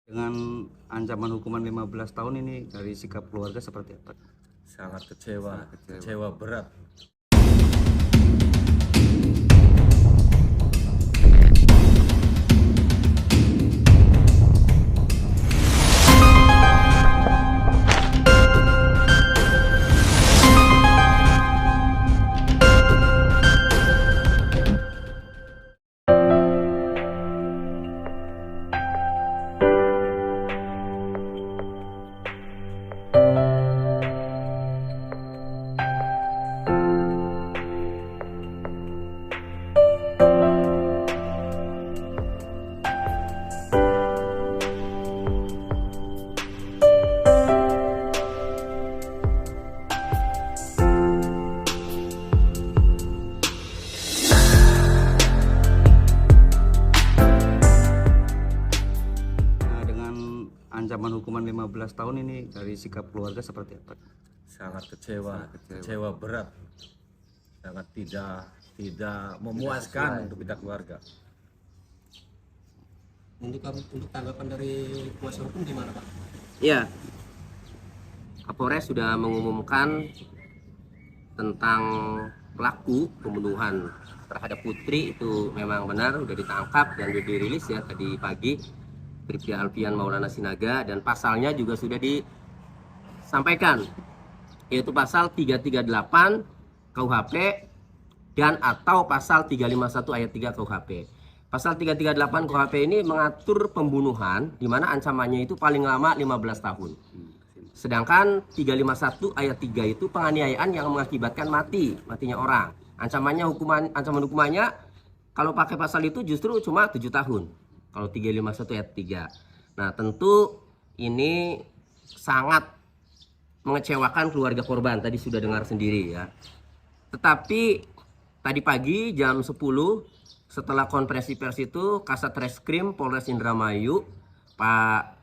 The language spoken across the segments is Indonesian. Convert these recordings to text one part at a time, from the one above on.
Dengan ancaman hukuman 15 tahun ini dari sikap keluarga seperti apa? Sangat kecewa, kecewa berat. Nah, dengan ancaman hukuman 15 tahun ini dari sikap keluarga seperti apa? Sangat kecewa, kecewa berat. Sangat tidak memuaskan untuk kita keluarga. Untuk tanggapan dari kuasa hukum gimana, Pak? Ya, Kapolres sudah mengumumkan tentang pelaku pembunuhan terhadap Putri itu memang benar sudah ditangkap dan sudah dirilis ya tadi pagi, Bribda Alfian Maulana Sinaga, dan pasalnya juga sudah disampaikan, yaitu pasal 338 KUHP dan atau pasal 351 ayat 3 KUHP. Pasal 338 KUHP ini mengatur pembunuhan di mana ancamannya itu paling lama 15 tahun. Sedangkan 351 ayat 3 itu penganiayaan yang mengakibatkan matinya orang. Ancaman hukumannya kalau pakai pasal itu justru cuma 7 tahun. Kalau 351 ayat 3. Nah, tentu ini sangat mengecewakan keluarga korban, tadi sudah dengar sendiri ya. Tetapi tadi pagi jam 10 setelah konferensi pers itu, Kasat Reskrim Polres Indramayu, Pak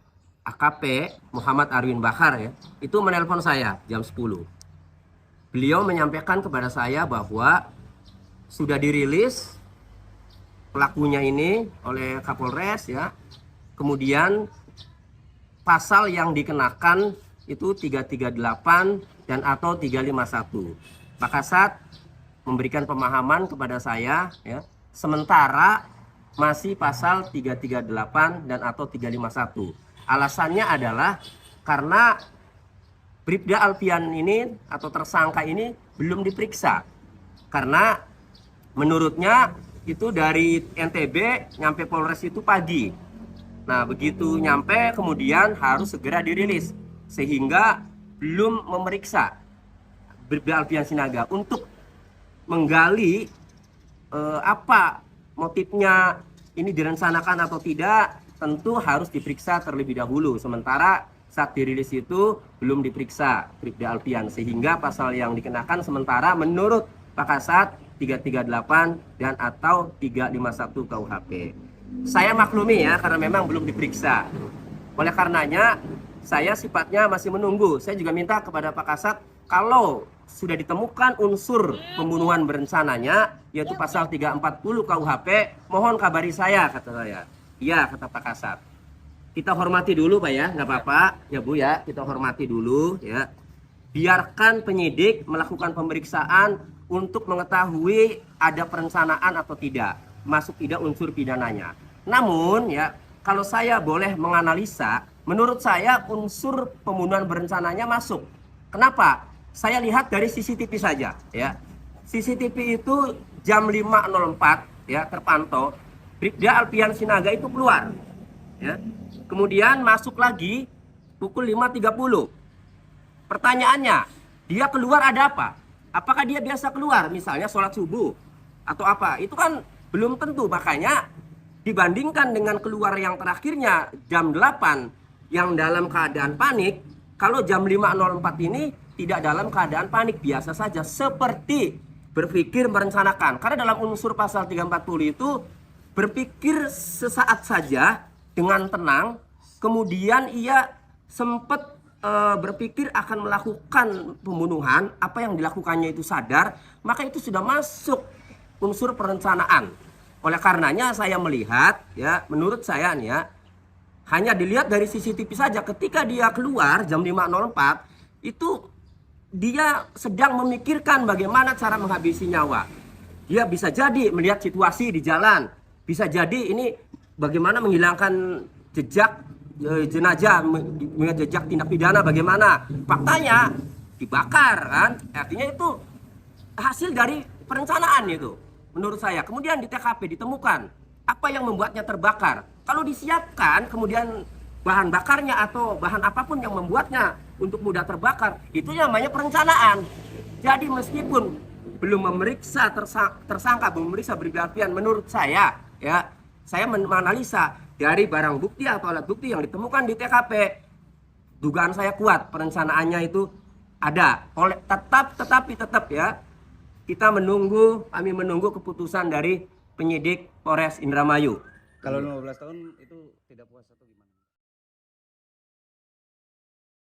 AKP Muhammad Arwin Bahar ya, itu menelpon saya jam 10. Beliau menyampaikan kepada saya bahwa sudah dirilis pelakunya ini oleh Kapolres ya. Kemudian pasal yang dikenakan itu 338 dan atau 351. Pak Kasat memberikan pemahaman kepada saya ya. Sementara masih pasal 338 dan atau 351. Alasannya adalah karena Bribda Alfian ini atau tersangka ini belum diperiksa. Karena menurutnya itu dari NTB nyampe Polres itu pagi. Nah, begitu nyampe kemudian harus segera dirilis. Sehingga belum memeriksa Bribda Alfian Sinaga untuk menggali apa motifnya, ini direncanakan atau tidak, tentu harus diperiksa terlebih dahulu. Sementara saat dirilis itu belum diperiksa Bribda Alfian, sehingga pasal yang dikenakan sementara menurut Pak Kasat 338 dan atau 351 KUHP. Saya maklumi ya, karena memang belum diperiksa. Oleh karenanya saya sifatnya masih menunggu. Saya juga minta kepada Pak Kasat, kalau sudah ditemukan unsur pembunuhan berencananya, yaitu pasal 340 KUHP, mohon kabari saya, kata saya. Iya, kata Pak Kasat. Kita hormati dulu Pak ya, nggak apa-apa ya Bu ya, kita hormati dulu ya. Biarkan penyidik melakukan pemeriksaan untuk mengetahui ada perencanaan atau tidak, masuk tidak unsur pidananya. Namun ya, kalau saya boleh menganalisa, menurut saya unsur pembunuhan berencananya masuk. Kenapa? Saya lihat dari CCTV saja ya. CCTV itu jam 5.04 ya terpantau Bribda Alfian Sinaga itu keluar ya. Kemudian masuk lagi pukul 5.30. Pertanyaannya, dia keluar ada apa? Apakah dia biasa keluar misalnya sholat subuh atau apa? Itu kan belum tentu, makanya dibandingkan dengan keluar yang terakhirnya jam 8 yang dalam keadaan panik, kalau jam 5.04 ini tidak dalam keadaan panik, biasa saja, seperti berpikir merencanakan. Karena dalam unsur pasal 340 itu berpikir sesaat saja dengan tenang, kemudian ia sempat berpikir akan melakukan pembunuhan, apa yang dilakukannya itu sadar, maka itu sudah masuk unsur perencanaan. Oleh karenanya saya melihat ya, menurut saya nih ya, Hanya dilihat dari CCTV saja, ketika dia keluar jam 5.04 itu dia sedang memikirkan bagaimana cara menghabisi nyawa. Dia bisa jadi melihat situasi di jalan, bisa jadi ini bagaimana menghilangkan jejak jenazah, melihat jejak tindak pidana bagaimana. Faktanya dibakar kan, artinya itu hasil dari perencanaan itu menurut saya. Kemudian di TKP ditemukan apa yang membuatnya terbakar. Kalau disiapkan kemudian bahan bakarnya atau bahan apapun yang membuatnya untuk mudah terbakar, itu namanya perencanaan. Jadi meskipun belum memeriksa tersangka, belum memeriksa Brigjen, menurut saya ya, saya menganalisa dari barang bukti atau alat bukti yang ditemukan di TKP, dugaan saya kuat perencanaannya itu ada. Tetapi tetap ya, kami menunggu keputusan dari penyidik Polres Indramayu. Kalau 15 tahun itu tidak puas atau gimana?